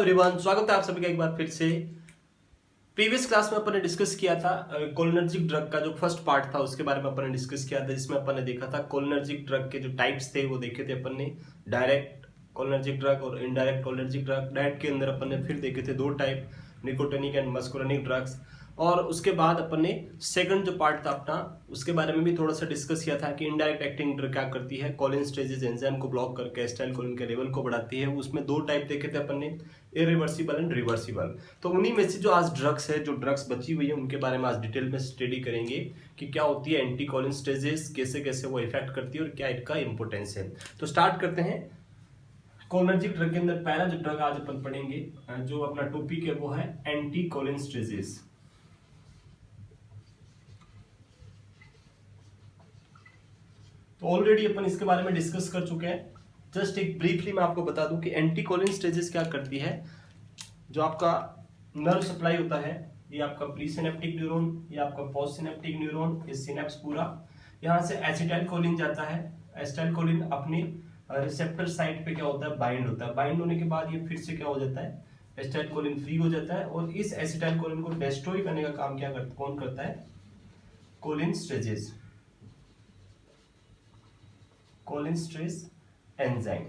Everyone, स्वागत है आप सभी का एक बार फिर से। प्रीवियस क्लास में अपन ने डिस्कस किया था कोलिनर्जिक ड्रग का जो फर्स्ट पार्ट था उसके बारे में अपन ने डिस्कस किया था, जिसमें अपन ने देखा था कोलिनर्जिक ड्रग के जो टाइप्स थे वो देखे थे अपन ने, डायरेक्ट कोलिनर्जिक ड्रग और इनडायरेक्ट कोलिनर्जिक ड्रग। डायरेक्ट के अंदर अपन ने फिर देखे थे दो टाइप, निकोटिनिक एंड मस्कुरानिक ड्रग्स। और उसके बाद अपन ने सेकंड जो पार्ट था अपना उसके बारे में भी थोड़ा सा डिस्कस किया था कि इनडायरेक्ट एक्टिंग ड्रग क्या करती है, कोलिनेस्टेजेस एंजाइम को ब्लॉक करके एसिटाइलकोलिन के लेवल को बढ़ाती है। उसमें दो टाइप देखे थे अपन ने, इरिवर्सिबल एंड रिवर्सिबल। तो उन्हीं में से जो आज ड्रग्स है, जो ड्रग्स बची हुई है, उनके बारे में आज डिटेल में स्टडी करेंगे कि क्या होती है एंटी कोलिनेस्टेजेस, कैसे कैसे वो इफेक्ट करती है और क्या इनका इंपोर्टेंस है। तो स्टार्ट करते हैं। कोलिनर्जिक ड्रग के अंदर पहला जो ड्रग आज अपन पढ़ेंगे, जो अपना टॉपिक है, वो है एंटी कोलिनेस्टेजेस। तो ऑलरेडी अपन इसके बारे में डिस्कस कर चुके हैं। जस्ट एक ब्रीफली मैं आपको बता दूं कि एंटी कोलिनेस्टेजेस क्या करती है। जो आपका नर्व सप्लाई होता है, ये आपका प्री सिनेप्टिक न्यूरॉन, ये आपका पोस्ट सिनेप्टिक न्यूरॉन, ये सिनेप्स पूरा, यहाँ से एसिटाइलकोलिन जाता है। एसिटाइलकोलिन अपने रिसेप्टर साइट पे क्या होता है, बाइंड होता है। बाइंड होने के बाद ये फिर से क्या हो जाता है, एसिटाइलकोलिन फ्री हो जाता है। और इस एसिटाइलकोलिन को डिस्ट्रॉय करने का काम क्या करता, कौन करता है, कोलिनेस्टेजेस, कोलिनेस्टेज एंजाइम।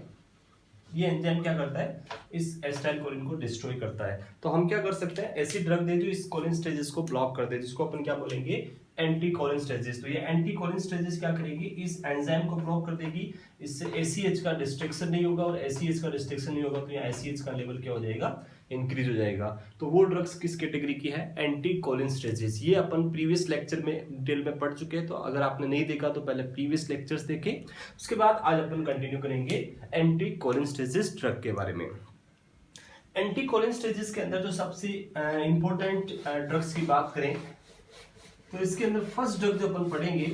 ये एंजाइम क्या करता है, इस एसिटाइलकोलिन को डिस्ट्रॉय करता है। तो हम क्या कर सकते हैं, ऐसी ड्रग दे जो इस कोलिनेस्टेजेस को ब्लॉक कर दे, जिसको अपन क्या बोलेंगे, एंटी कोलिनेस्टेजेस। तो ये एंटी कोलिनेस्टेजेस क्या करेगी, इस एंजाइम को ब्लॉक कर देगी। इससे एसीएच का डिस्ट्रक्शन नहीं होगा, और एसीएच का डिस्ट्रक्शन नहीं होगा तो यहाँ एसीएच का लेवल क्या हो जाएगा, इंक्रीज हो जाएगा। तो वो ड्रग्स किस कैटेगरी की है, एंटी कोलिनेस्टेजेस। ये अपन प्रीवियस लेक्चर में डिटेल में पढ़ चुके हैं। तो अगर आपने नहीं देखा तो पहले प्रीवियस लेक्चर्स देखें, उसके बाद आज अपन कंटिन्यू करेंगे एंटी कोलिनेस्टेजेस ड्रग के बारे में। एंटी कोलिनेस्टेजेस के अंदर जो सबसे इंपॉर्टेंट ड्रग्स की बात करें तो इसके अंदर फर्स्ट ड्रग जो अपन पढ़ेंगे,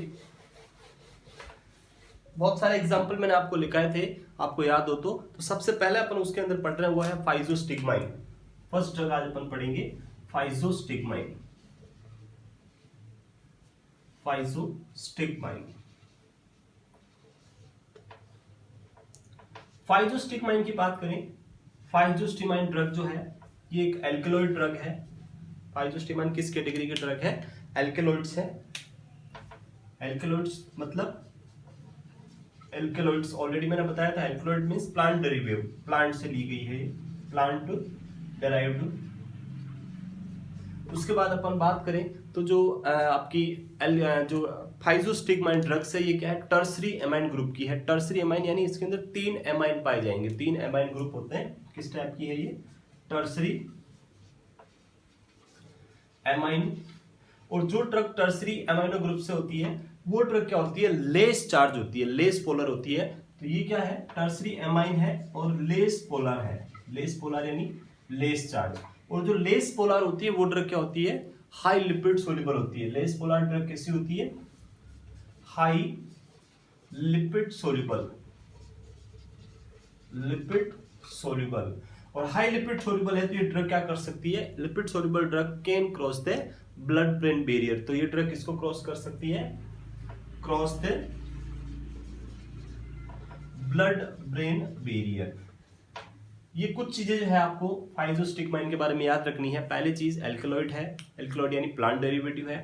बहुत सारे एग्जांपल मैंने आपको लिखाए थे, आपको याद हो तो सबसे पहले अपन उसके अंदर पढ़ रहे हैं वो है फाइजोस्टिग्माइन। फर्स्ट ड्रग आज अपन पढ़ेंगे फाइजोस्टिग्माइन। फाइजोस्टिग्माइन, फाइजोस्टिग्माइन की बात करें, फाइजोस्टिग्माइन ड्रग जो है ये एक एल्कलॉइड ड्रग है। फाइजोस्टिग्माइन किस कैटेगरी के ड्रग है, एल्कलॉइड्स है। एल्कलॉइड्स मतलब एल्कलॉइड्स ऑलरेडी मैंने बताया था, alkaloid means plant derivative, plant से ली गई है, प्लांट डेराइव्ड। उसके बाद अपन बात करें तो जो आपकी जो फाइजोस्टिग्माइन ड्रग्स है, ये क्या है, टर्सरी एमाइन ग्रुप की है। टर्सरी एमाइन यानी इसके अंदर 3 एमाइन पाए जाएंगे, 3 एमाइन ग्रुप होते हैं। किस टाइप की है ये, टर्सरी एमाइन। और जो ड्रग टर्सरी एमाइनो ग्रुप से होती है वो ड्रग क्या होती है, लेस चार्ज होती है, लेस पोलर होती है। तो ये क्या है, टर्सरी एमाइन है और लेस पोलर है। लेस पोलर यानी लेस चार्ज। और जो लेस पोलर होती है वो ड्रग क्या होती है, हाई लिपिड सोल्यूबल होती है। लेस पोलर ड्रग कैसी होती है, high lipid soluble, lipid soluble. और हाई लिपिड सोल्यूबल है तो ये ड्रग क्या कर सकती है, lipid soluble drug can cross the blood brain barrier. तो ये ड्रग किसको क्रॉस कर सकती है, cross the blood brain barrier. ये कुछ चीजें जो है आपको फाइजोस्टिग्माइन के बारे में याद रखनी है। पहली चीज एल्कलॉइड है, एल्कलॉइड यानी प्लांट डेरिवेटिव है।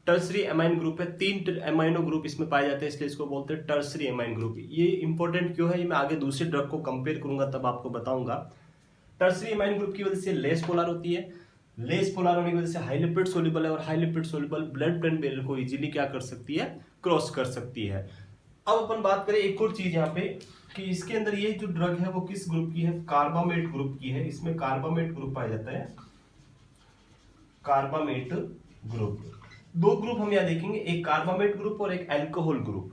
टर्सरी एमाइन ग्रुप है, 3 एमाइनो ग्रुप इसमें पाए जाते हैं, इसलिए इसको बोलते हैं टर्सरी एमाइन ग्रुप। ये इंपॉर्टेंट क्यों है, ये मैं आगे दूसरे ड्रग को कंपेयर करूंगा तब आपको बताऊंगा। टर्सरी एमाइन ग्रुप की वजह से लेस पोलर होती है, लेस पोलर होने की वजह से हाई लिपिड सोल्यूबल है, और high lipid soluble blood brain barrier को इजीली क्या कर सकती है, क्रॉस कर सकती है। अब अपन बात करें एक और चीज यहाँ पे कि इसके अंदर ये जो ड्रग है वो किस ग्रुप की है, कार्बामेट ग्रुप की है। इसमें कार्बामेट ग्रुप पाया जाता है, कार्बामेट ग्रुप। 2 ग्रुप हम यहाँ देखेंगे, एक कार्बामेट ग्रुप और एक अल्कोहल ग्रुप।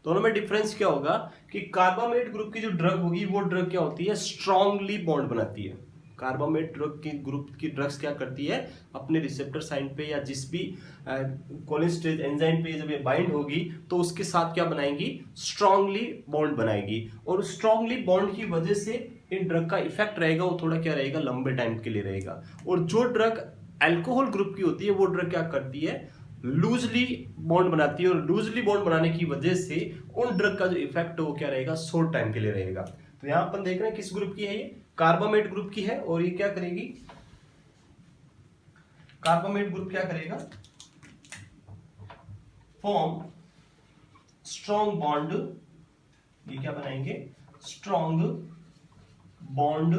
दोनों में डिफरेंस क्या होगा कि कार्बामेट ग्रुप की जो ड्रग होगी वो ड्रग क्या होती है, स्ट्रांगली बॉन्ड बनाती है। कार्बामेट ड्रग की ग्रुप की ड्रग्स क्या करती है, अपने रिसेप्टर साइट पे या जिस भी कोलिनेस्टेज एंजाइम पे जब ये बाइंड होगी तो उसके साथ क्या बनाएगी, स्ट्रांगली बॉन्ड बनाएगी। और स्ट्रांगली बॉन्ड की वजह से इन ड्रग का इफेक्ट रहेगा वो थोड़ा क्या रहेगा, लंबे टाइम के लिए रहेगा। और जो ड्रग अल्कोहल ग्रुप की होती है वो ड्रग क्या करती है, लूजली बॉन्ड बनाती है। और लूजली बॉन्ड बनाने की वजह से उन ड्रग का जो इफेक्ट है वो क्या रहेगा, शॉर्ट टाइम के लिए रहेगा। तो यहाँ अपन देख रहे हैं किस ग्रुप की है ये, कार्बामेट ग्रुप की है और ये क्या करेगी, कार्बामेट ग्रुप क्या करेगा, फॉर्म स्ट्रॉन्ग बॉन्ड, ये क्या बनाएंगे, स्ट्रॉन्ग बॉन्ड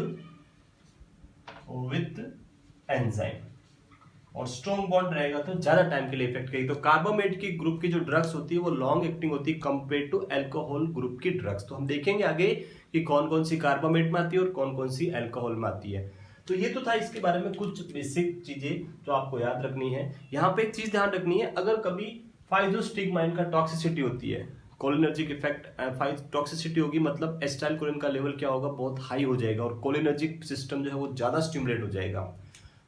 विथ एंजाइम, और स्ट्रॉन्ग बॉन्ड रहेगा तो ज्यादा टाइम के लिए इफेक्ट करेगी। तो कार्बामेट की ग्रुप की जो ड्रग्स होती है वो लॉन्ग एक्टिंग होती है कंपेयर टू अल्कोहल ग्रुप की ड्रग्स। तो हम देखेंगे आगे कि कौन कौन सी कार्बामेट में आती है और कौन कौन सी अल्कोहल में आती है। तो ये तो था इसके बारे में कुछ बेसिक चीजें जो आपको याद रखनी है। यहाँ पे एक चीज ध्यान रखनी है, अगर कभी फाइजोस्टिगमाइन का टॉक्सिसिटी होती है, कोलिनर्जिक इफेक्ट टॉक्सिसिटी होगी, मतलब एसिटाइल कोलिन का लेवल क्या होगा, बहुत हाई हो जाएगा और कोलिनर्जिक सिस्टम जो है वो ज्यादा स्टिमुलेट हो जाएगा।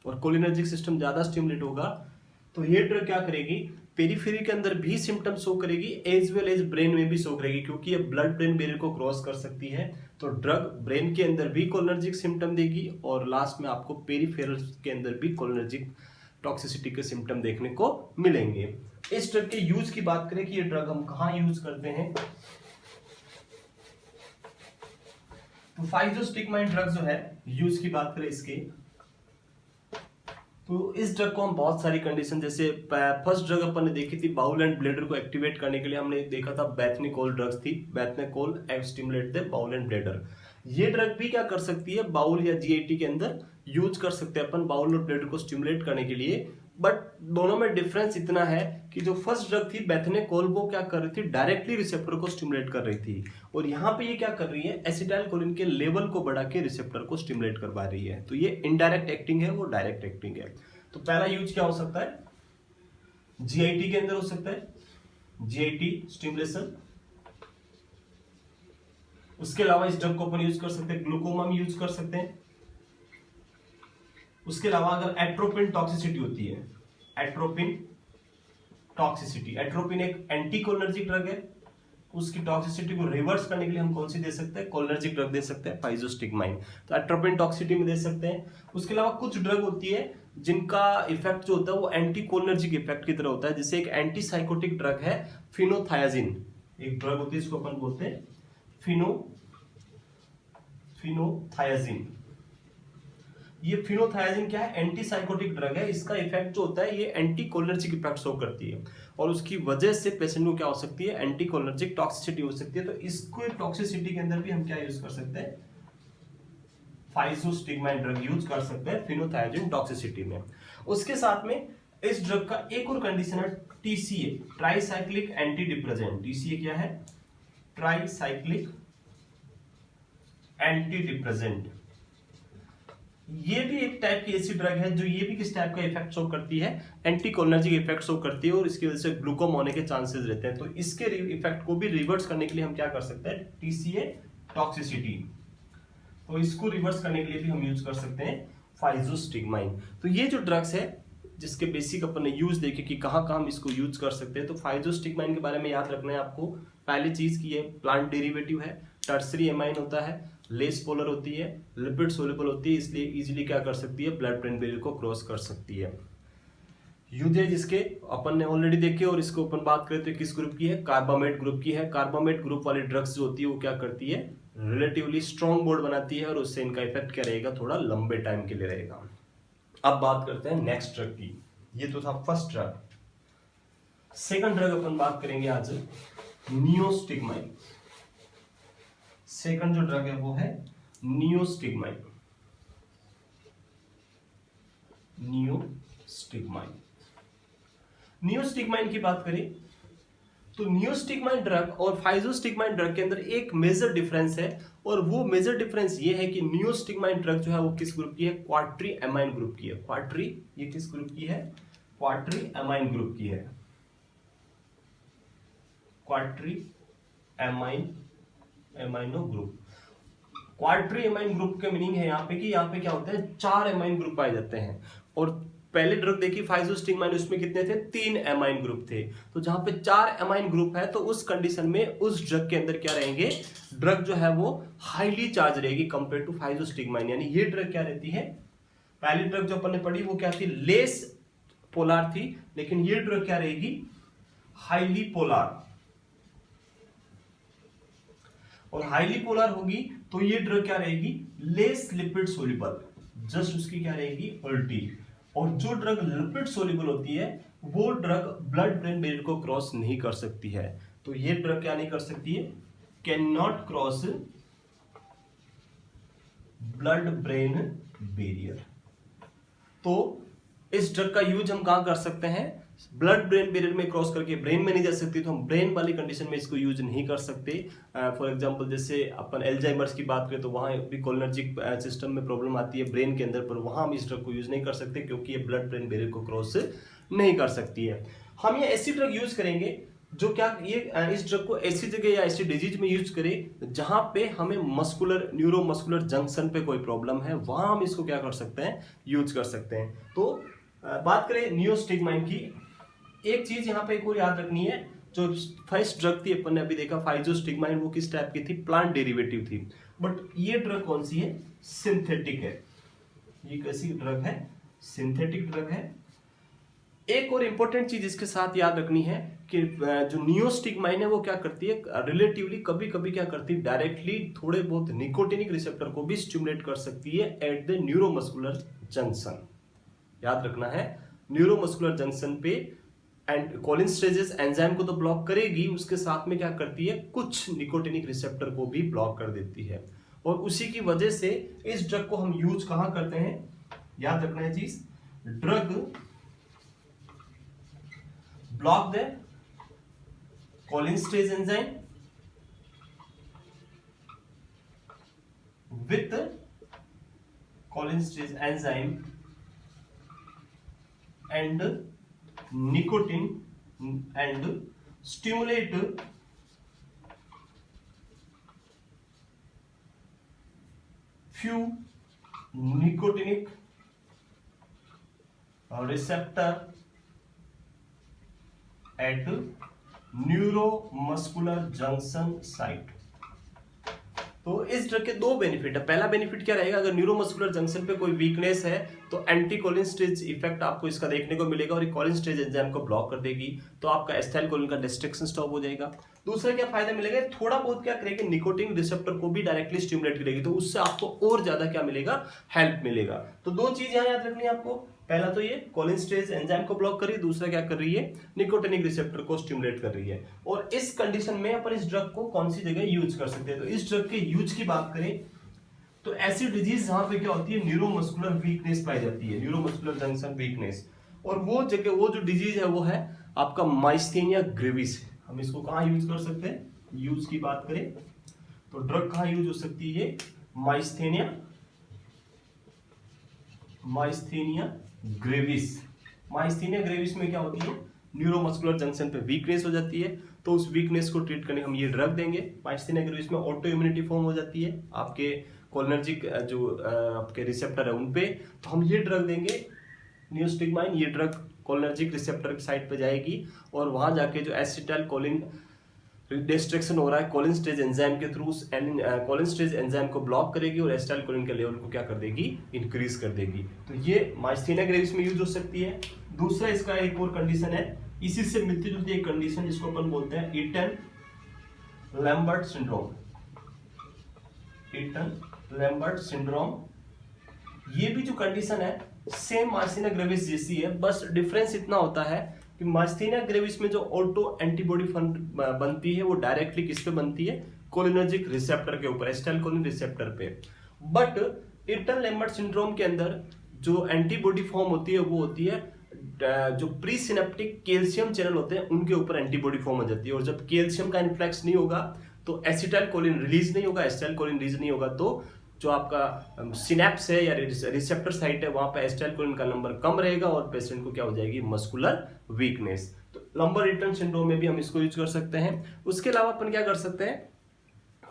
और कोलिनर्जिक सिस्टम ज्यादा स्टिमुलेट होगा तो ये ड्रग क्या करेगी, पेरिफेरी के अंदर भी सिम्टम शो करेगी एज वेल एज ब्रेन में भी शो करेगी, क्योंकि ये ब्लड ब्रेन बैरियर को क्रॉस कर सकती है। तो ड्रग ब्रेन के अंदर भी कोलिनर्जिक सिम्टम देगी और लास्ट में आपको पेरिफेरल के अंदर भी कोलिनर्जिक टॉक्सिसिटी के सिम्टम देखने को मिलेंगे। इस ड्रग के यूज की बात करें कि ये ड्रग हम कहां यूज करते हैं, तो फाइजोस्टिगमाइन ड्रग जो है यूज की बात करें इसके, तो इस ड्रग को हम बहुत सारी कंडीशन, जैसे फर्स्ट ड्रग अपन ने देखी थी बाउल एंड ब्लेडर को एक्टिवेट करने के लिए, हमने देखा था बेथनिकोल ड्रग्स थी, bethanechol stimulate the bowel and bladder. ये ड्रग भी क्या कर सकती है, बाउल या जीआईटी के अंदर यूज कर सकते हैं अपन बाउल और ब्लेडर को स्टिमुलेट करने के लिए। बट दोनों में डिफरेंस इतना है कि जो फर्स्ट ड्रग थी बेथनिकोल वो क्या कर रही थी, डायरेक्टली रिसेप्टर को स्टिमुलेट कर रही थी, और यहाँ पे ये क्या कर रही है, एसिटाइल कोलिन के लेवल को बढ़ा के रिसेप्टर को स्टिमुलेट करवा रही है। तो ये इनडायरेक्ट एक्टिंग है, वो डायरेक्ट एक्टिंग है। तो पहला यूज क्या हो सकता है, जीआईटी के अंदर हो सकता है, जीआईटी स्टिमुलेशन। उसके अलावा इस ड्रग को अपन यूज कर सकते हैं ग्लूकोमा में यूज कर सकते हैं। उसके अलावा अगर एट्रोपिन टॉक्सिसिटी होती है, एट्रोपिन टॉक्सिसिटी, एट्रोपिन एक एंटीकोलिनर्जिक ड्रग है, उसकी टॉक्सिसिटी को रिवर्स करने के लिए हम कौन सी दे सकते हैं, कोलिनर्जिक ड्रग दे सकते हैं, फाइजोस्टिगमाइन। तो एट्रोपिन टॉक्सिसिटी में दे सकते हैं। उसके अलावा कुछ ड्रग होती है जिनका इफेक्ट जो होता है वो एंटीकोलिनर्जिक इफेक्ट की तरह होता है, जैसे एक एंटीसाइकोटिक ड्रग है फिनोथायाजिन, एक ड्रग होती है इसको अपन बोलते हैं फिनोथायाजिन। ये फिनोथायाजिन क्या है, एंटीसाइकोटिक ड्रग है, इसका इफेक्ट जो होता है ये एंटीकोलिनर्जिक इफेक्ट शो करती है और उसकी वजह से पेशेंट को क्या हो सकती है, एंटीकोलिनर्जिक टॉक्सिसिटी हो सकती है। तो इसको टॉक्सिसिटी के अंदर भी हम क्या यूज कर सकते हैं, फाइजोस्टिगमाइन ड्रग यूज कर सकते हैं फिनोथायाजिन टॉक्सिसिटी में। उसके साथ में इस ड्रग का एक और कंडीशन है TCA, tricyclic anti depressant. TCA क्या है, ट्राइसाइक्लिक एंटी डिप्रेसेंट। ये भी एक टाइप की ऐसी ड्रग है जो ये भी किस टाइप का इफेक्ट शो करती है, एंटीकोलिनर्जिक इफेक्ट शो करती है और इसकी वजह से ग्लूकोमा होने के चांसेस रहते हैं। तो इसके इफेक्ट को भी रिवर्स करने के लिए हम क्या कर सकते हैं, टीसीए टॉक्सिसिटी, तो इसको रिवर्स करने के लिए भी हम यूज कर सकते हैं फाइजोस्टिगमाइन। तो ये जो ड्रग्स है जिसके बेसिक अपन ने यूज देखे कि कहाँ कहाँ हम इसको यूज कर सकते हैं। तो फाइजोस्टिगमाइन के बारे में याद रखना है आपको, पहली चीज की है प्लांट डेरिवेटिव है, टर्सरी एमाइन होता है, लेस पोलर होती है, लिपिड सोल्यूबल होती है, इसलिए इजीली क्या कर सकती है, ब्लड ब्रेन बैरियर को क्रॉस कर सकती है। यूजेज इसके अपन ने ऑलरेडी देखे और इसको अपन बात करें तो किस ग्रुप की है, कार्बामेट ग्रुप की है। कार्बामेट ग्रुप वाली ड्रग्स जो होती है वो क्या करती है, रिलेटिवली स्ट्रॉन्ग बॉन्ड बनाती है और उससे इनका इफेक्ट क्या रहेगा, थोड़ा लंबे टाइम के लिए रहेगा। अब बात करते हैं नेक्स्ट ड्रग की, ये तो था फर्स्ट ड्रग। सेकंड ड्रग अपन बात करेंगे आज, नियोस्टिगमाइन। सेकंड जो ड्रग है वो है नियोस्टिगमाइन। नियोस्टिगमाइन की बात करें तो नियोस्टिगमाइन ड्रग और फाइजोस्टिगमाइन ड्रग के अंदर एक मेजर डिफरेंस है, और वो मेजर डिफरेंस ये है कि नियोस्टिगमाइन ड्रग जो है वो किस ग्रुप की है, क्वार्टरी एमाइन ग्रुप की है। क्वार्टरी, ये किस ग्रुप की है, क्वार्टरी एमाइन ग्रुप की है, क्वार्टरी एमाइनो ग्रुप। क्वार्टरी एमाइन ग्रुप का मीनिंग है यहाँ पे कि यहाँ पे क्या होता है, 4 एमाइन ग्रुप पाए जाते हैं। और पहले ड्रग देखी फाइजोस्टिगमाइन, उसमें कितने थे, 3 एमाइन ग्रुप थे। तो जहां पे 4 एमाइन ग्रुप है तो उस कंडीशन में उस ड्रग के अंदर क्या रहेंगे, ड्रग जो है वो हाईली चार्ज रहेगी कंपेयर टू फाइजोस्टिगमाइन। यानी ये ड्रग क्या रहती है, पहली ड्रग जो अपन ने पढ़ी वो क्या थी, लेस पोलर थी, लेकिन ये ड्रग क्या रहेगी, हाईली पोलर। और हाईली पोलर होगी तो ये ड्रग क्या रहेगी, लेस लिपिड सोल्यूबल, जस्ट उसकी क्या रहेगी, उल्टी। और जो ड्रग लिपिड सोल्यूबल होती है वो ड्रग ब्लड ब्रेन बैरियर को क्रॉस नहीं कर सकती है। तो ये ड्रग क्या नहीं कर सकती है, can not cross blood brain barrier. तो इस ड्रग का यूज हम कहां कर सकते हैं, ब्लड ब्रेन बैरियर में क्रॉस करके ब्रेन में नहीं जा सकती, तो हम ब्रेन वाली कंडीशन में इसको यूज नहीं कर सकते। फॉर एग्जांपल जैसे अपन एल्जाइमर्स की बात करें तो वहां भी कोलिनर्जिक सिस्टम में प्रॉब्लम आती है ब्रेन के अंदर, पर वहां हम इस ड्रग को यूज नहीं कर सकते क्योंकि ये ब्लड ब्रेन बैरियर को क्रॉस नहीं कर सकती है। हम ये ऐसी ड्रग यूज करेंगे जो क्या ये इस ड्रग को ऐसी जगह या ऐसी डिजीज में यूज करें जहां पे हमें मस्कुलर न्यूरोमस्कुलर जंक्शन पे कोई प्रॉब्लम है, वहां हम इसको क्या कर सकते हैं, यूज कर सकते हैं। तो बात करें नियोस्टिग्माइन की, एक चीज यहाँ पे एक और याद रखनी है, जो फर्स्ट ड्रग थी अपन ने अभी देखा फाइजोस्टिग्माइन, वो किस टाइप की थी, प्लांट डेरिवेटिव थी। बट ये ड्रग कौन सी है, सिंथेटिक है। ये कैसी ड्रग है, सिंथेटिक ड्रग है। एक और इंपॉर्टेंट चीज इसके साथ याद रखनी है कि जो नियोस्टिग्माइन है वो क्या करती है, रिलेटिवली कभी कभी क्या करती है, डायरेक्टली थोड़े बहुत निकोटिनिक रिसेप्टर को भी स्टिमुलेट कर सकती है एट द न्यूरोमस्कुलर जंक्शन। याद रखना है, न्यूरोमस्कुलर जंक्शन पे एंड कोलिनेस्टेरेज एंजाइम को तो ब्लॉक करेगी, उसके साथ में क्या करती है, कुछ निकोटिनिक रिसेप्टर को भी ब्लॉक कर देती है। और उसी की वजह से इस ड्रग को हम यूज कहां करते हैं, याद रखना है चीज, drug block the cholinesterase enzyme with cholinesterase enzyme and nicotine and stimulate few nicotinic receptor at neuromuscular junction site। तो इस ड्रग के दो बेनिफिट है। पहला बेनिफिट क्या रहेगा, अगर न्यूरोमस्कुलर जंक्शन पे कोई वीकनेस है तो एंटी कोलिनेस्टेरेज इफेक्ट आपको इसका देखने को मिलेगा और ये कोलिनेस्टेरेज एंजाइम को ब्लॉक कर देगी, तो आपका एसिटाइलकोलिन का डिस्ट्रक्शन स्टॉप हो जाएगा। दूसरा क्या फायदा मिलेगा, थोड़ा बहुत क्या करेगी, निकोटिन रिसेप्टर को भी डायरेक्टली स्टिमुलेट करेगी, तो उससे आपको और ज्यादा क्या मिलेगा, हेल्प मिलेगा। तो दो चीज यहाँ याद रखनी है आपको, पहला तो ये कोलिनेस्टेरेज एंजाइम को ब्लॉक कर रही है, दूसरा क्या कर रही है, निकोटिनिक रिसेप्टर को स्टिमुलेट कर रही है। और इस कंडीशन में अपन इस ड्रग को कौन सी जगह यूज कर सकते हैं, तो इस ड्रग के यूज की बात करें तो ऐसी डिजीज जहां पे क्या होती है, न्यूरोमस्कुलर वीकनेस पाई जाती है, न्यूरोमस्कुलर जंक्शन वीकनेस। और वो जगह, वो जो डिजीज है वो है आपका माइस्थेनिया ग्रेविस। हम इसको कहां यूज कर सकते हैं, यूज की बात करें तो ड्रग कहां यूज हो सकती है, माइस्थेनिया ग्रेविस। माइस्थेनिया ग्रेविस में क्या होती है, न्यूरोमस्कुलर जंक्शन पे वीकनेस हो जाती है, तो उस वीकनेस को ट्रीट करने हम ये ड्रग देंगे। माइस्थेनिया ग्रेविस में ऑटो इम्यूनिटी फॉर्म हो जाती है आपके कोलिनर्जिक जो आपके रिसेप्टर है उनपे, तो हम ये ड्रग देंगे नियोस्टिग्माइन। ये ड्रग कोलिनर्जिक रिसेप्टर की साइड पे जाएगी और वहां जाके जो एसिटाइलकोलिन डिस्ट्रक्शन हो रहा है कोलिनेस्टेरेज एंजाइम के थ्रू, कोलिनेस्टेरेज एंजाइम को ब्लॉक करेगी और एसिटाइलकोलिन के लेवल को क्या कर देगी, इंक्रीज कर देगी। तो ये माइस्थेनिया ग्रेविस में यूज हो सकती है। दूसरा इसका एक और कंडीशन है, इसी से मिलती जुलती एक कंडीशन जिसको अपन बोलते हैं Eaton Lambert syndrome. Eaton Lambert syndrome, ये भी जो कंडीशन है सेम माइस्थेनिया ग्रेविस जैसी है, बस डिफरेंस इतना होता है कि माइस्थेनिया ग्रेविस में जो ऑटो एंटीबॉडी बनती है वो डायरेक्टली किस पे बनती है, कोलिनर्जिक रिसेप्टर के ऊपर, एसिटाइलकोलिन रिसेप्टर पे। बट ईटन लैम्बर्ट सिंड्रोम के अंदर जो एंटीबॉडी फॉर्म होती है वो होती है जो प्री सिनेप्टिक कैल्शियम चैनल होते हैं उनके ऊपर एंटीबॉडी फॉर्म हो जाती है, और जब कैल्शियम का इन्फ्लक्स नहीं होगा तो एसिटाइलकोलिन रिलीज नहीं होगा, एसिटाइलकोलिन रिलीज नहीं होगा तो जो आपका सिनेप्स है या रिसेप्टर साइट है वहां पे एसिटाइलकोलिन का नंबर कम रहेगा और पेशेंट को क्या हो जाएगी, मस्कुलर वीकनेस। तो लंबर ईटन सिंड्रोम में भी हम इसको यूज कर सकते हैं। उसके अलावा अपन क्या कर सकते हैं,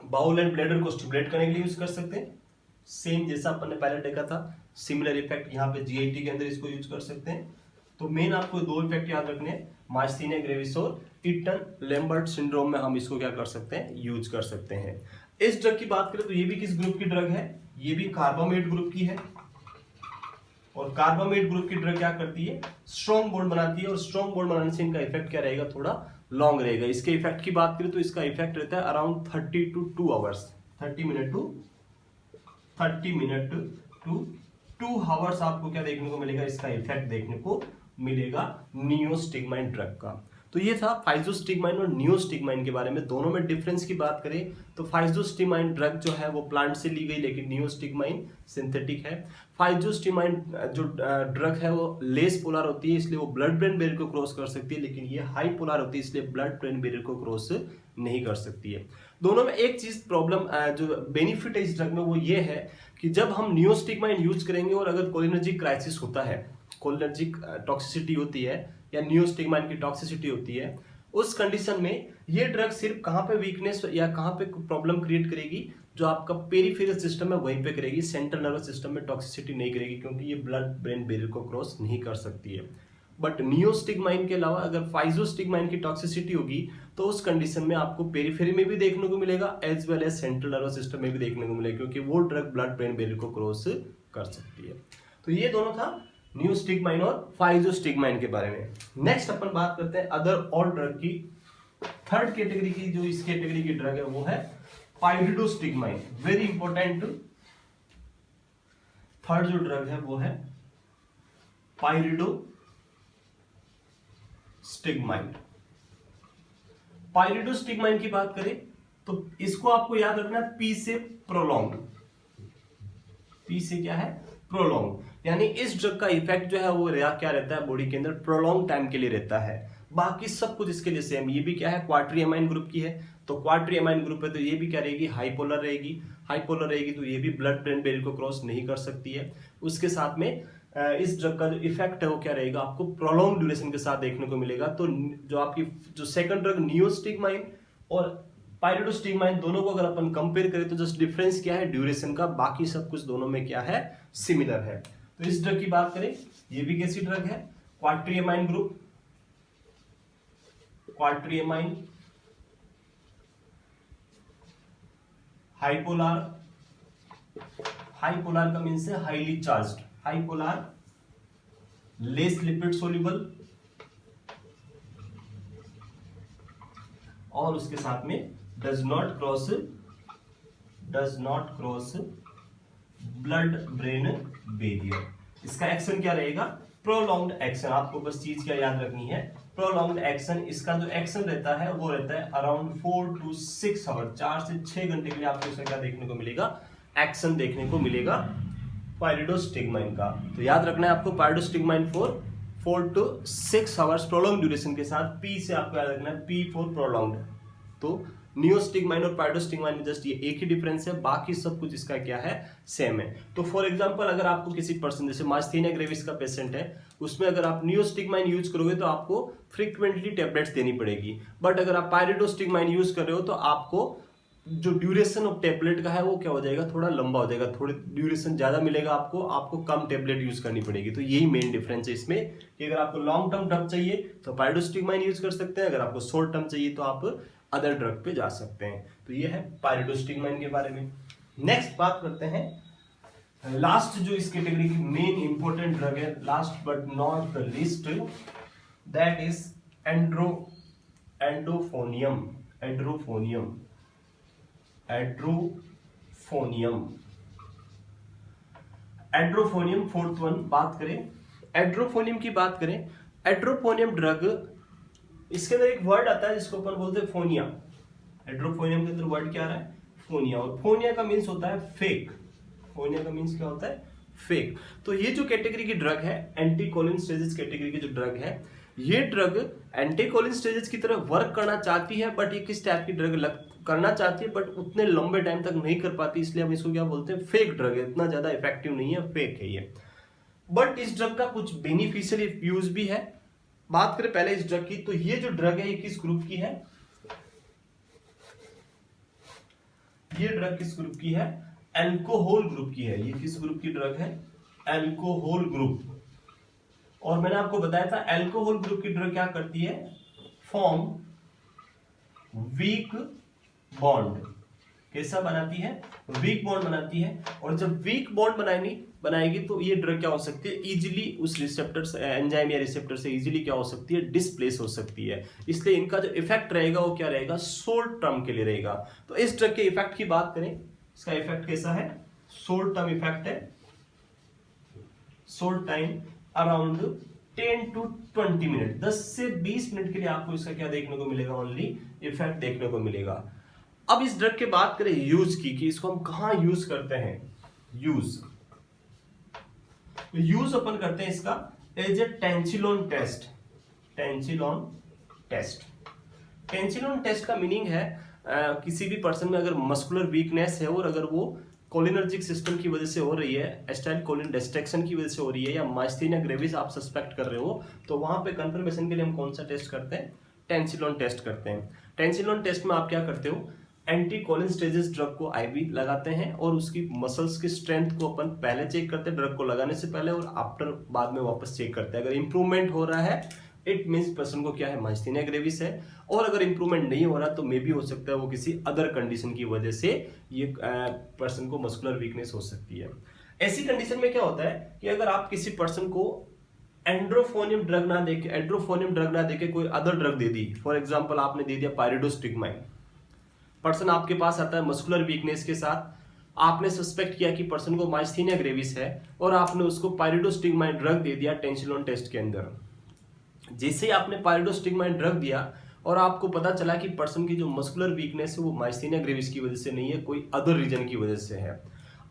बाउल एंड ब्लैडर को स्टिमुलेट करने के लिए यूज कर सकते हैं, सेम जैसा अपन ने पहले देखा था, सिमिलर इफेक्ट यहाँ पे जीआईटी के अंदर इसको यूज कर सकते हैं। तो मेन आपको दो इफेक्ट याद रखने हैं, माइस्थेनिया ग्रेविस और ईटन लैम्बर्ट सिंड्रोम में हम इसको क्या कर सकते हैं, यूज कर सकते हैं। इस ड्रग की बात करें तो ये भी किस ग्रुप की ड्रग है, ये भी कार्बामेट ग्रुप की है, और कार्बामेट ग्रुप की ड्रग क्या करती है, स्ट्रॉन्ग बॉन्ड बनाती है, और स्ट्रॉन्ग बॉन्ड बनाने से इनका इफेक्ट क्या रहेगा, थोड़ा लॉन्ग रहेगा। इसके इफेक्ट की बात करें तो इसका इफेक्ट रहता है around 30 to 2 hours, 30 minute to 30 minute to 2 hours आपको क्या देखने को मिलेगा, इसका इफेक्ट देखने को मिलेगा नियोस्टिग्माइन ड्रग का। तो ये था फाइजोस्टिग्माइन और नियोस्टिग्माइन के बारे में। दोनों में डिफरेंस की बात करें तो फाइजोस्टिग्माइन ड्रग जो है वो प्लांट से ली गई, लेकिन नियोस्टिग्माइन सिंथेटिक है। फाइजोस्टिग्माइन जो ड्रग है वो लेस पोलर होती है, इसलिए वो ब्लड ब्रेन बैरियर को क्रॉस कर सकती है, लेकिन ये हाई पोलर होती है, इसलिए ब्लड ब्रेन बैरियर को क्रॉस नहीं कर सकती है। दोनों में एक चीज प्रॉब्लम जो बेनिफिट है इस ड्रग में वो ये है कि जब हम नियोस्टिग्माइन यूज करेंगे और अगर कोलिनर्जिक क्राइसिस होता है, कोलिनर्जिक टॉक्सिसिटी होती है या नियोस्टिग्माइन की टॉक्सिसिटी होती है, उस कंडीशन में ये ड्रग सिर्फ कहां पे वीकनेस या कहां पे प्रॉब्लम क्रिएट करेगी, जो आपका पेरिफेरल सिस्टम है वहीं पे करेगी, सेंट्रल नर्वस सिस्टम में टॉक्सिसिटी नहीं करेगी, क्योंकि ये ब्लड ब्रेन बैरियर को क्रॉस नहीं कर सकती है। बट नियोस्टिग्माइन के अलावा अगर फाइजोस्टिग्माइन की टॉक्सिसिटी होगी तो उस कंडीशन में आपको पेरिफेरी में भी देखने को मिलेगा as well as central nervous system में भी देखने को मिलेगा, क्योंकि वो ड्रग ब्लड ब्रेन बैरियर को क्रॉस कर सकती है। तो ये दोनों था नियोस्टिग्माइन और फाइजोस्टिग्माइन के बारे में। नेक्स्ट अपन बात करते हैं अदर और ड्रग की। थर्ड कैटेगरी की जो इस कैटेगरी की ड्रग है वो है पाइरिडोस्टिग्माइन। वेरी इंपॉर्टेंट, थर्ड जो ड्रग है वो है पाइरिडोस्टिग्माइन। पाइरिडोस्टिग्माइन की बात करें तो इसको आपको याद रखना है पी से प्रोलॉन्ग। पी से क्या है, प्रोलॉन्ग, यानी इस ड्रग का इफेक्ट जो है वो क्या रहता है बॉडी के अंदर प्रोलॉन्ग टाइम के लिए रहता है। बाकी सब कुछ इसके लिए सेम। ये भी क्या है, क्वार्टरी अमाइन ग्रुप की है, तो क्वार्टरी अमाइन ग्रुप है तो ये भी क्या रहेगी, हाईपोलर रहेगी। हाईपोलर रहेगी तो ये भी ब्लड ब्रेन बैरियर को क्रॉस नहीं कर सकती है। उसके साथ में इस ड्रग का जो इफेक्ट है वो क्या रहेगा, आपको प्रोलॉन्ग ड्यूरेशन के साथ देखने को मिलेगा। तो जो आपकी जो सेकंड ड्रग नियोस्टिग्माइन और पाइरिडोस्टिग्माइन दोनों को अगर अपन कंपेयर करें तो जस्ट डिफरेंस क्या है, ड्यूरेशन का, बाकी सब कुछ दोनों में क्या है, सिमिलर है। तो इस ड्रग की बात करें, ये भी कैसी ड्रग है, quaternary amine group, quaternary amine, highly polar, highly polar का मीन्स है highly charged, highly polar, less lipid soluble, और उसके साथ में does not cross blood brain barrier. इसका एक्शन क्या रहेगा, प्रोलॉन्ग्ड एक्शन। आपको बस चीज क्या याद रखनी है, प्रोलॉन्ग्ड एक्शन। इसका जो एक्शन रहता है वो रहता है अराउंड 4 to 6 आवर, 4 से 6 घंटे के लिए आपको इसका क्या देखने को मिलेगा, एक्शन देखने को मिलेगा पाइरिडोस्टिग्माइन का। तो याद रखना है आपको पाइरिडोस्टिग्माइन 4 to 6 आवर्स प्रोलॉन्ग ड्यूरेशन के साथ। पी से आपको याद रखना है पी फॉर प्रोलॉन्ग्ड। तो नियोस्टिग्माइन और पाइरिडोस्टिग्माइन में जस्ट ये एक ही डिफरेंस है, बाकी सब कुछ इसका क्या है, सेम है। तो फॉर एग्जांपल अगर आपको किसी पर्सन जैसे मास्थेनिया ग्रेविस का पेशेंट है, उसमें अगर आप नियोस्टिग्माइन यूज करोगे तो आपको फ्रीक्वेंटली टेबलेट्स देनी पड़ेगी। बट अगर आप पाइरिडोस्टिग्माइन यूज कर रहे हो तो आपको जो ड्यूरेशन ऑफ टेबलेट का है वो क्या हो जाएगा, थोड़ा लंबा हो जाएगा, थोड़ी ड्यूरेशन ज्यादा मिलेगा आपको कम टेबलेट यूज करनी पड़ेगी। तो यही मेन डिफरेंस है इसमें कि अगर आपको लॉन्ग टर्म ड्रग चाहिए तो पाइरिडोस्टिग्माइन यूज कर सकते हैं, अगर आपको शॉर्ट टर्म चाहिए तो आप अदर ड्रग पे जा सकते हैं। तो ये है पाइरिडोस्टिग्माइन के बारे में। नेक्स्ट बात करते हैं लास्ट जो इस कैटेगरी की मेन इंपॉर्टेंट ड्रग है, last but not the least, that is एंड्रोफोनियम। एड्रोफोनियम fourth one बात करें, एड्रोफोनियम की बात करें। एड्रोफोनियम ड्रग, इसके अंदर एक वर्ड आता है जिसको अपन बोलते हैं फोनिया। एड्रोफोनियम के अंदर वर्ड क्या आ रहा है, फोनिया, और फोनिया का मीन्स होता है फेक। फोनिया का मीन्स क्या होता है, फेक। तो ये जो कैटेगरी की ड्रग है, एंटीकोलिनस्टेजेस कैटेगरी की जो ड्रग है, ये ड्रग एंटीकोलिनस्टेजेस की तरह वर्क करना चाहती है, बट ये किस टाइप की ड्रग करना चाहती है बट उतने लंबे टाइम तक नहीं कर पाती, इसलिए हम इसको क्या बोलते हैं, फेक ड्रग है। इतना ज्यादा इफेक्टिव नहीं है, फेक है ये। बट इस ड्रग का कुछ बेनिफिशियल यूज भी है। बात करें पहले इस ड्रग की, तो ये जो ड्रग है ये किस ग्रुप की है, ये ड्रग किस ग्रुप की है, अल्कोहल ग्रुप की है। ये किस ग्रुप की ड्रग है, अल्कोहल ग्रुप। और मैंने आपको बताया था अल्कोहल ग्रुप की ड्रग क्या करती है, फॉर्म वीक बॉन्ड। कैसा बनाती है, वीक बॉन्ड बनाती है। और जब वीक बॉन्ड बनाएगी तो ये ड्रग क्या हो सकती है, इजीली उस रिसेप्टर से, एंजाइम या रिसेप्टर से इजीली क्या हो सकती है, डिस्प्लेस हो सकती है। इसलिए इनका जो इफेक्ट रहेगा वो क्या रहेगा, शॉर्ट टर्म के लिए रहेगा। तो इस ड्रग के इफेक्ट की बात करें, इसका इफेक्ट कैसा है, शॉर्ट टर्म इफेक्ट है, short time around 10 to 20 minute, 10 से 20 मिनट के लिए आपको इसका क्या देखने को मिलेगा, ओनली इफेक्ट देखने को मिलेगा। अब इस ड्रग के बात करें यूज की, कि इसको हम कहां यूज करते हैं। यूज अपन करते हैं इसका as a tensilon test. Tensilon test का मीनिंग है किसी भी पर्सन में अगर मस्कुलर वीकनेस है और अगर वो कोलिनर्जिक सिस्टम की वजह से हो रही है, एसिटाइल कोलिन डिस्ट्रैक्शन की वजह से हो रही है, या माइस्थीनिया ग्रेविस आप सस्पेक्ट कर रहे हो, तो वहां पे कंफर्मेशन के लिए हम कौन सा टेस्ट करते हैं, टेंसिलोन टेस्ट करते हैं। टेंसिलोन टेस्ट में आप क्या करते हो, एंटी कोलिनस्टेजेस ड्रग को आईवी लगाते हैं और उसकी मसल्स की स्ट्रेंथ को अपन पहले चेक करते हैं ड्रग को लगाने से पहले, और आफ्टर बाद में वापस चेक करते हैं। अगर इंप्रूवमेंट हो रहा है इट मीन्स पर्सन को क्या है, माइस्थीनिया ग्रेविस है, और अगर इंप्रूवमेंट नहीं हो रहा तो मे बी हो सकता है वो किसी अदर कंडीशन की वजह से ये पर्सन को मस्कुलर वीकनेस हो सकती है। ऐसी कंडीशन में क्या होता है कि अगर आप किसी पर्सन को एंड्रोफोनियम ड्रग ना देके कोई other drug they the, for example आपने दे दिया पायरिडोस्टिग्माइन, पर्सन आपके पास आता है मस्कुलर वीकनेस के साथ, आपने सस्पेक्ट किया कि पर्सन को माइस्थीनिया ग्रेविस है और आपने उसको पायरिडोस्टिग्माइन ड्रग दे दिया टेंसिलोन टेस्ट के अंदर। जैसे ही आपने पायरिडोस्टिग्माइन ड्रग दिया और आपको पता चला कि पर्सन की जो मस्कुलर वीकनेस है वो माइस्थीनिया ग्रेविस की वजह से नहीं है, कोई अदर रीजन की वजह से है।